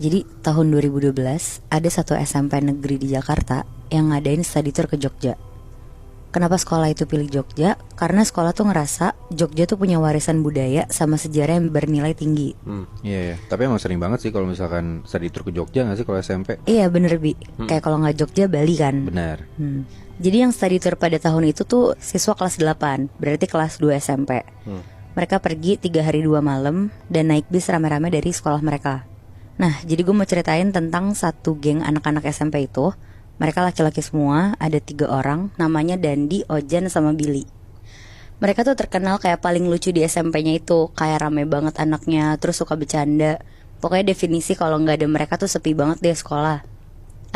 Jadi tahun 2012 ada satu SMP negeri di Jakarta yang ngadain study tour ke Jogja. Kenapa sekolah itu pilih Jogja? Karena sekolah tuh ngerasa Jogja tuh punya warisan budaya sama sejarah yang bernilai tinggi. Iya. Tapi emang sering banget sih kalau misalkan study tour ke Jogja nggak sih kalau SMP? Iya bener Bi, kayak kalau nggak Jogja Bali kan. Benar. Jadi yang study tour pada tahun itu tuh siswa kelas 8, berarti kelas 2 SMP. Mereka pergi 3 hari 2 malam dan naik bis rame-rame dari sekolah mereka. Nah, jadi gue mau ceritain tentang satu geng anak-anak SMP itu. Mereka laki-laki semua, ada 3 orang, namanya Dandi, Ojan, sama Billy. Mereka tuh terkenal kayak paling lucu di SMP-nya itu, kayak rame banget anaknya, terus suka bercanda. Pokoknya definisi kalau nggak ada mereka tuh sepi banget deh sekolah.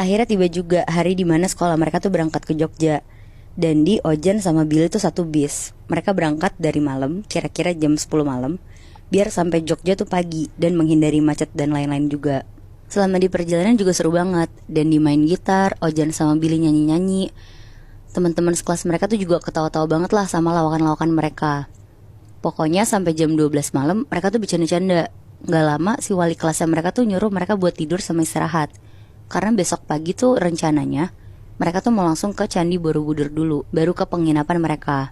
Akhirnya tiba juga hari dimana sekolah mereka tuh berangkat ke Jogja. Dandi, Ojan, sama Billy tuh satu bis. Mereka berangkat dari malam, kira-kira jam 10 malam, biar sampai Jogja tuh pagi dan menghindari macet dan lain-lain juga. Selama di perjalanan juga seru banget. Dandi main gitar, Ojan sama Billy nyanyi-nyanyi. Teman-teman sekelas mereka tuh juga ketawa-tawa banget lah sama lawakan-lawakan mereka. Pokoknya sampai jam 12 malam mereka tuh bercanda-canda. Gak lama si wali kelasnya mereka tuh nyuruh mereka buat tidur sama istirahat. Karena besok pagi tuh rencananya mereka tuh mau langsung ke Candi Borobudur dulu, baru ke penginapan mereka.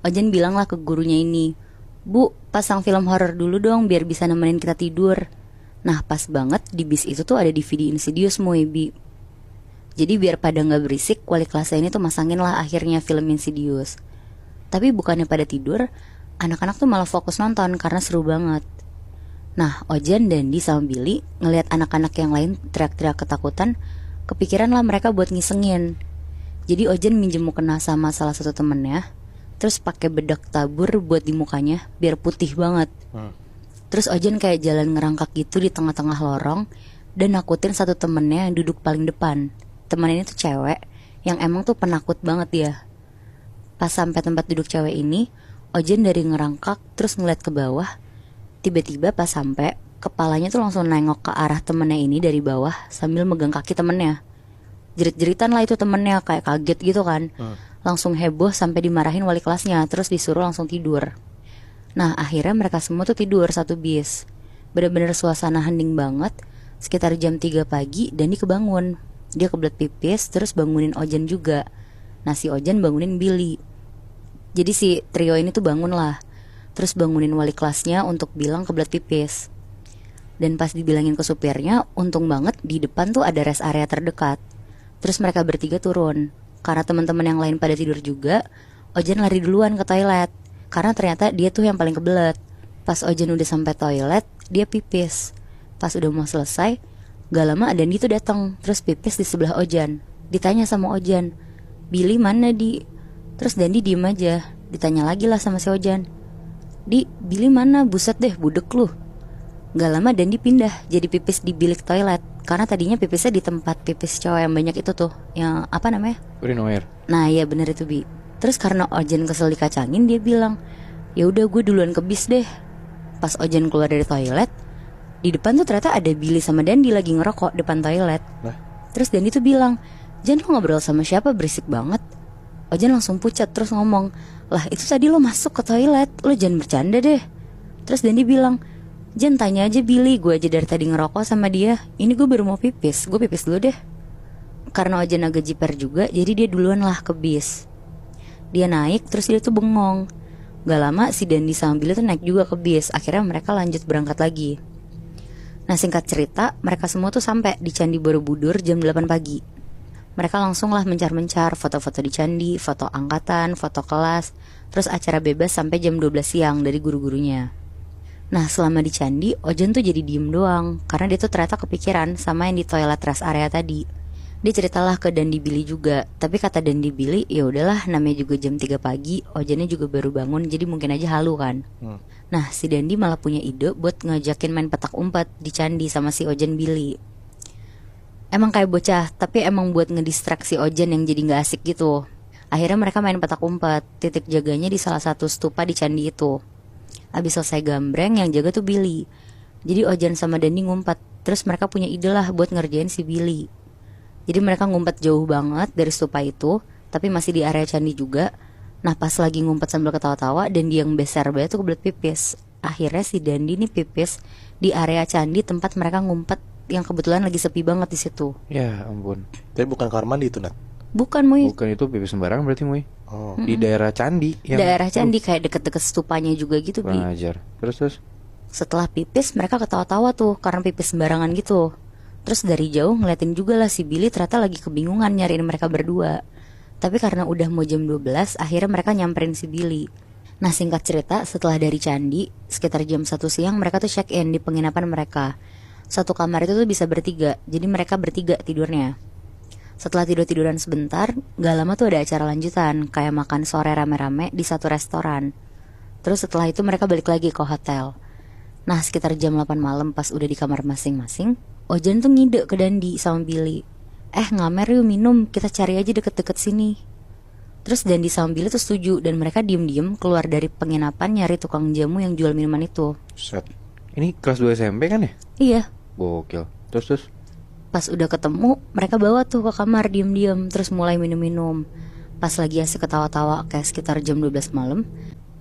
Ojan bilang lah ke gurunya ini, "Bu, pasang film horor dulu dong biar bisa nemenin kita tidur." Nah pas banget di bis itu tuh ada DVD Insidious Moebi. Jadi biar pada gak berisik, wali kelasnya ini tuh masangin lah akhirnya film Insidious. Tapi bukannya pada tidur, anak-anak tuh malah fokus nonton karena seru banget. Nah Ojan, Dandi, sama Billy ngelihat anak-anak yang lain teriak-teriak ketakutan, kepikiran lah mereka buat ngisengin. Jadi Ojan minjem mukena sama salah satu temennya, terus pakai bedak tabur buat di mukanya biar putih banget. Terus Ojan kayak jalan ngerangkak gitu di tengah-tengah lorong dan nakutin satu temennya yang duduk paling depan. Temen ini tuh cewek yang emang tuh penakut banget dia. Pas sampai tempat duduk cewek ini, Ojan dari ngerangkak terus ngeliat ke bawah. Tiba-tiba pas sampai, kepalanya tuh langsung nengok ke arah temennya ini dari bawah sambil megang kaki temennya. Jerit-jeritan lah itu temennya, kayak kaget gitu kan. Langsung heboh sampai dimarahin wali kelasnya, terus disuruh langsung tidur. Nah akhirnya mereka semua tuh tidur satu bis. Bener-bener suasana hening banget. Sekitar jam 3 pagi Dani kebangun. Dia kebelet pipis terus bangunin Ojan juga. Nah si Ojan bangunin Billy. Jadi si trio ini tuh bangun lah, terus bangunin wali kelasnya untuk bilang kebelet pipis. Dan pas dibilangin ke supirnya, untung banget di depan tuh ada rest area terdekat. Terus mereka bertiga turun. Karena teman-teman yang lain pada tidur juga, Ojan lari duluan ke toilet. Karena ternyata dia tuh yang paling kebelet. Pas Ojan udah sampai toilet, dia pipis. Pas udah mau selesai, gak lama Dandi tuh datang, terus pipis di sebelah Ojan. Ditanya sama Ojan, "Billy mana Di?" Terus Dandi diem aja. Ditanya lagi lah sama si Ojan, "Di, Billy mana? Buset deh, budek lu." Gak lama Dandi pindah jadi pipis di bilik toilet. Karena tadinya pipisnya di tempat pipis cowok yang banyak itu tuh, yang apa namanya? Urinoir. Nah iya bener itu Bi. Terus karena Ojan kesel dikacangin, dia bilang, "Ya udah gue duluan ke bis deh." Pas Ojan keluar dari toilet, di depan tuh ternyata ada Billy sama Dandi lagi ngerokok depan toilet. Terus Dandi tuh bilang, "Jan, lo ngobrol sama siapa, berisik banget?" Ojan langsung pucat terus ngomong, "Lah itu tadi lo masuk ke toilet, lo jangan bercanda deh." Terus Dandi bilang, "Jan, tanya aja Billy, gue aja dari tadi ngerokok sama dia. Ini gue baru mau pipis, gue pipis dulu deh." Karena Ojan agak jiper juga, jadi dia duluan lah ke bis. Dia naik, terus dia tuh bengong. Gak lama si Dandi sama Billy tuh naik juga ke bis. Akhirnya mereka lanjut berangkat lagi. Nah singkat cerita, mereka semua tuh sampai di Candi Borobudur jam 8 pagi. Mereka langsung lah mencar-mencar, foto-foto di candi, foto angkatan, foto kelas. Terus acara bebas sampai jam 12 siang dari guru-gurunya. Nah selama di candi, Ojan tuh jadi diem doang. Karena dia tuh ternyata kepikiran sama yang di toilet rest area tadi. Dia ceritalah ke Dandi, Billy juga. Tapi kata Dandi, Billy, ya udahlah, namanya juga jam 3 pagi, Ojannya juga baru bangun, jadi mungkin aja halu kan. Nah si Dandi malah punya ide buat ngajakin main petak umpet di candi sama si Ojan, Billy. Emang kayak bocah, tapi emang buat ngedistraksi Ojan yang jadi gak asik gitu. Akhirnya mereka main petak umpet. Titik jaganya di salah satu stupa di candi itu. Abis selesai gambreng, yang jaga tuh Billy. Jadi Ojan sama Dandi ngumpet. Terus mereka punya ide lah buat ngerjain si Billy. Jadi mereka ngumpet jauh banget dari stupa itu, tapi masih di area candi juga. Nah pas lagi ngumpet sambil ketawa-tawa, Dandi yang besar banget tuh kebelet pipis. Akhirnya si Dandi nih pipis di area candi tempat mereka ngumpet yang kebetulan lagi sepi banget di situ. Ya ampun. Tapi bukan kamar mandi itu, Nat. Bukan Muy, Bukan itu pipis sembarangan berarti Muy. Oh. Di daerah candi yang daerah candi kayak deket-deket stupanya juga gitu Bi. kurang ajar. Terus Setelah pipis mereka ketawa-tawa tuh karena pipis sembarangan gitu. Terus dari jauh ngeliatin juga lah si Billy ternyata lagi kebingungan nyariin mereka berdua. Tapi karena udah mau jam 12, akhirnya mereka nyamperin si Billy. Nah singkat cerita, setelah dari candi, sekitar jam 1 siang mereka tuh check in di penginapan mereka. Satu kamar itu tuh bisa bertiga, jadi mereka bertiga tidurnya. Setelah tidur-tiduran sebentar, gak lama tuh ada acara lanjutan, kayak makan sore rame-rame di satu restoran. Terus setelah itu mereka balik lagi ke hotel. Nah sekitar jam 8 malam pas udah di kamar masing-masing, Ojan tuh ngide ke Dandi sama Billy. Ngamer yuk minum, kita cari aja deket-deket sini. Terus Dandi sama Billy tuh setuju dan mereka diem-diem keluar dari penginapan nyari tukang jamu yang jual minuman itu. Set. ini kelas 2 SMP kan ya? Iya, Gokil. Terus pas udah ketemu mereka bawa tuh ke kamar diem-diem terus mulai minum-minum. Pas lagi asik ketawa-tawa kayak sekitar jam 12 malam.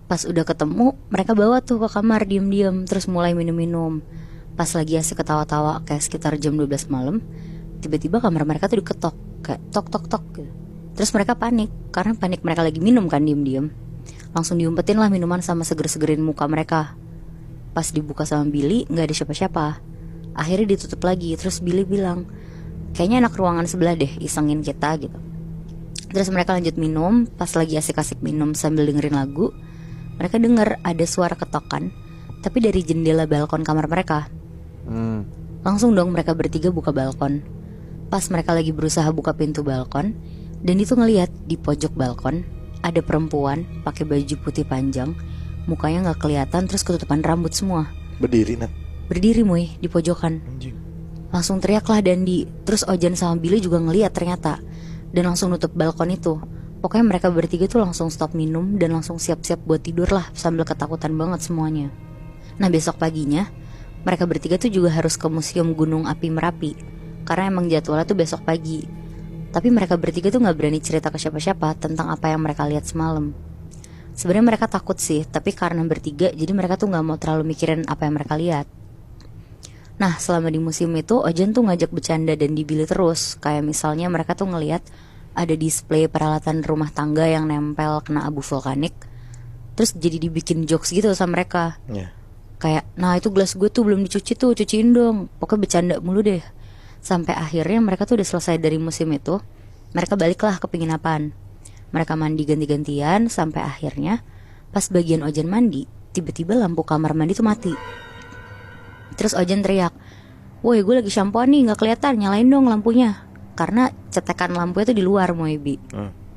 Pas udah ketemu mereka bawa tuh ke kamar diem-diem terus mulai minum-minum. Pas lagi asik ketawa-tawa kayak sekitar jam 12 malam, tiba-tiba kamar mereka tuh diketok kayak tok tok tok gitu. Terus mereka panik, karena panik mereka lagi minum kan diem-diem. Langsung diumpetin lah minuman sama seger-segerin muka mereka. Pas dibuka sama Billy gak ada siapa-siapa. Akhirnya ditutup lagi. Terus Billy bilang, kayaknya anak ruangan sebelah deh isengin kita gitu. Terus mereka lanjut minum. Pas lagi asik-asik minum sambil dengerin lagu, mereka denger ada suara ketokan, tapi dari jendela balkon kamar mereka. Langsung dong mereka bertiga buka balkon. Pas mereka lagi berusaha buka pintu balkon, dan itu ngelihat di pojok balkon ada perempuan pakai baju putih panjang, mukanya nggak kelihatan terus ketutupan rambut semua. Berdiri, Nat. Berdiri Muy di pojokan. Anjing. Langsung teriaklah Dandi. Terus Ojan sama Billy juga ngelihat ternyata, dan langsung nutup balkon itu. Pokoknya mereka bertiga tuh langsung stop minum dan langsung siap-siap buat tidur lah sambil ketakutan banget semuanya. Nah besok paginya mereka bertiga tuh juga harus ke Museum Gunung Api Merapi, karena emang jadwalnya tuh besok pagi. Tapi mereka bertiga tuh gak berani cerita ke siapa-siapa tentang apa yang mereka lihat semalam. Sebenarnya mereka takut sih, tapi karena bertiga jadi mereka tuh gak mau terlalu mikirin apa yang mereka lihat. Nah selama di museum itu Ojan tuh ngajak bercanda dan dibili terus. Kayak misalnya mereka tuh ngelihat ada display peralatan rumah tangga yang nempel kena abu vulkanik. Terus jadi dibikin jokes gitu sama mereka. Kayak, nah itu gelas gue tuh belum dicuci tuh, cuciin dong. Pokoknya bercanda mulu deh. Sampai akhirnya mereka tuh udah selesai dari museum itu. Mereka baliklah ke penginapan. Mereka mandi ganti-gantian. Sampai akhirnya pas bagian Ojan mandi, tiba-tiba lampu kamar mandi tuh mati. Terus Ojan teriak, woi gue lagi shampooan nih gak kelihatan, nyalain dong lampunya. Karena cetekan lampunya tuh di luar Moebi.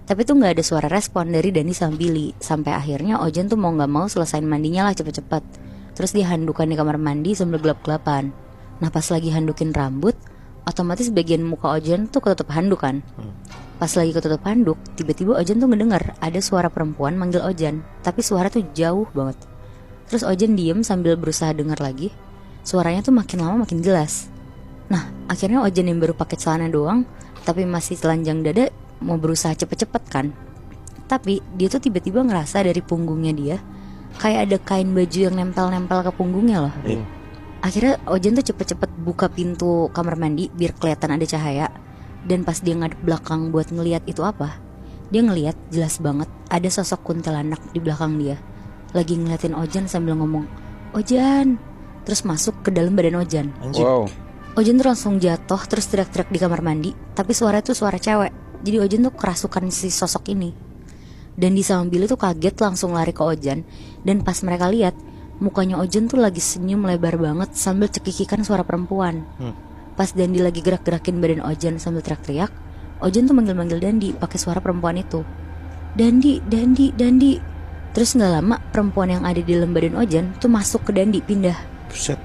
Tapi tuh gak ada suara respon dari Dani sama Billy. Sampai akhirnya Ojan tuh mau gak mau selesain mandinya lah cepet-cepet. Terus dia handukan di kamar mandi sambil gelap-gelapan. Nah pas lagi handukin rambut, otomatis bagian muka Ojan tuh ketutup handuk kan. Pas lagi ketutup handuk, tiba-tiba Ojan tuh ngedenger ada suara perempuan manggil Ojan. Tapi suara tuh jauh banget. Terus Ojan diem sambil berusaha denger lagi. Suaranya tuh makin lama makin jelas. Nah akhirnya Ojan yang baru pakai celana doang, tapi masih telanjang dada, mau berusaha cepet-cepet kan. Tapi dia tuh tiba-tiba ngerasa dari punggungnya dia kayak ada kain baju yang nempel-nempel ke punggungnya loh. Akhirnya Ojan tuh cepet-cepet buka pintu kamar mandi biar kelihatan ada cahaya. Dan pas dia ngadep belakang buat ngeliat itu apa, dia ngeliat jelas banget ada sosok kuntilanak di belakang dia, lagi ngeliatin Ojan sambil ngomong, Ojan. Terus masuk ke dalam badan Ojan. Wow. Ojan tuh langsung jatuh terus teriak-teriak di kamar mandi. Tapi suara tuh suara cewek. Jadi Ojan tuh kerasukan si sosok ini. Dan di sama Billy tuh kaget langsung lari ke Ojan. Dan pas mereka lihat, mukanya Ojan tuh lagi senyum lebar banget sambil cekikikan suara perempuan. Pas Dandi lagi gerak-gerakin badan Ojan sambil teriak-teriak, Ojan tuh manggil-manggil Dandi pakai suara perempuan itu. Dandi, Dandi, Dandi. Terus gak lama perempuan yang ada di dalam badan Ojan tuh masuk ke Dandi, pindah. Buset.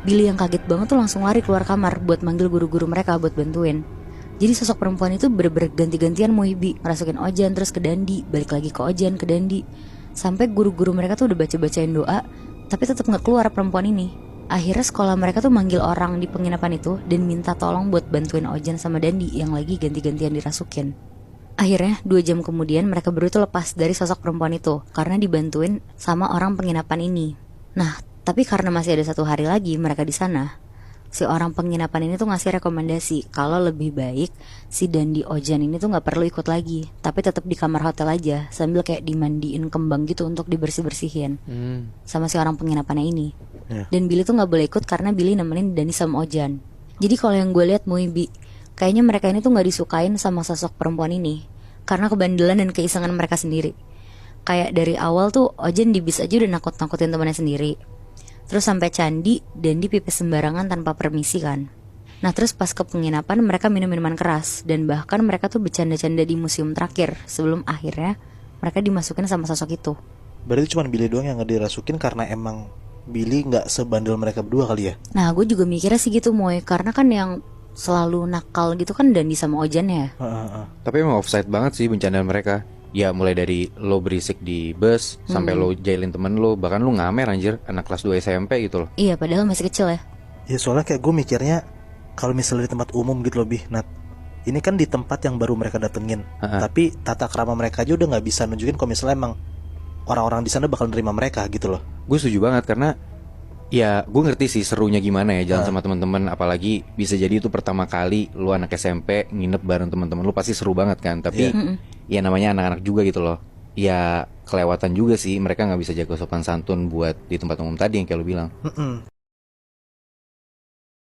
Billy yang kaget banget tuh langsung lari keluar kamar buat manggil guru-guru mereka buat bantuin. Jadi sosok perempuan itu bener-bener ganti-gantian Muhibi, ngerasukin Ojan terus ke Dandi, balik lagi ke Ojan ke Dandi. Sampai guru-guru mereka tuh udah baca-bacain doa, tapi tetap gak keluar perempuan ini. Akhirnya sekolah mereka tuh manggil orang di penginapan itu dan minta tolong buat bantuin Ojan sama Dandi yang lagi ganti-gantian dirasukin. Akhirnya 2 jam kemudian mereka berdua tuh lepas dari sosok perempuan itu karena dibantuin sama orang penginapan ini. Nah tapi karena masih ada 1 hari lagi mereka di sana, si orang penginapan ini tuh ngasih rekomendasi kalau lebih baik si Dandi Ojan ini tuh nggak perlu ikut lagi, tapi tetap di kamar hotel aja sambil kayak dimandiin kembang gitu untuk dibersih-bersihin sama si orang penginapannya ini. Dan Billy tuh nggak boleh ikut karena Billy nemenin Dani sama Ojan. Jadi kalau yang gue lihat Muibi, kayaknya mereka ini tuh nggak disukain sama sosok perempuan ini karena kebandelan dan keisengan mereka sendiri. Kayak dari awal tuh Ojan di bis aja udah nakut-nakutin temannya sendiri. Terus sampai candi, Dandi pipis sembarangan tanpa permisi kan. Nah terus pas ke penginapan mereka minum minuman keras. Dan bahkan mereka tuh bercanda-canda di museum terakhir sebelum akhirnya mereka dimasukin sama sosok itu. Berarti cuma Billy doang yang gak dirasukin karena emang Billy gak sebandel mereka berdua kali ya? Nah gue juga mikirnya sih gitu Moy, karena kan yang selalu nakal gitu kan Dandi sama Ojan ya. Tapi emang offside banget sih bencandaan mereka. Ya mulai dari lo berisik di bus sampai lo jailin temen lo, bahkan lo ngamer anjir, anak kelas 2 SMP gitu loh. Iya padahal masih kecil ya. Ya soalnya kayak gue mikirnya kalau misalnya di tempat umum gitu lebih Nat, ini kan di tempat yang baru mereka datengin. Tapi tata krama mereka aja udah gak bisa nunjukin kalau misalnya emang orang-orang di sana bakal nerima mereka gitu loh. Gue setuju banget karena ya gue ngerti sih serunya gimana ya jalan sama teman-teman, apalagi bisa jadi itu pertama kali lu anak SMP nginep bareng teman-teman lu, pasti seru banget kan. Tapi ya namanya anak-anak juga gitu loh. Ya kelewatan juga sih mereka nggak bisa jaga sopan santun buat di tempat umum tadi yang kayak lu bilang.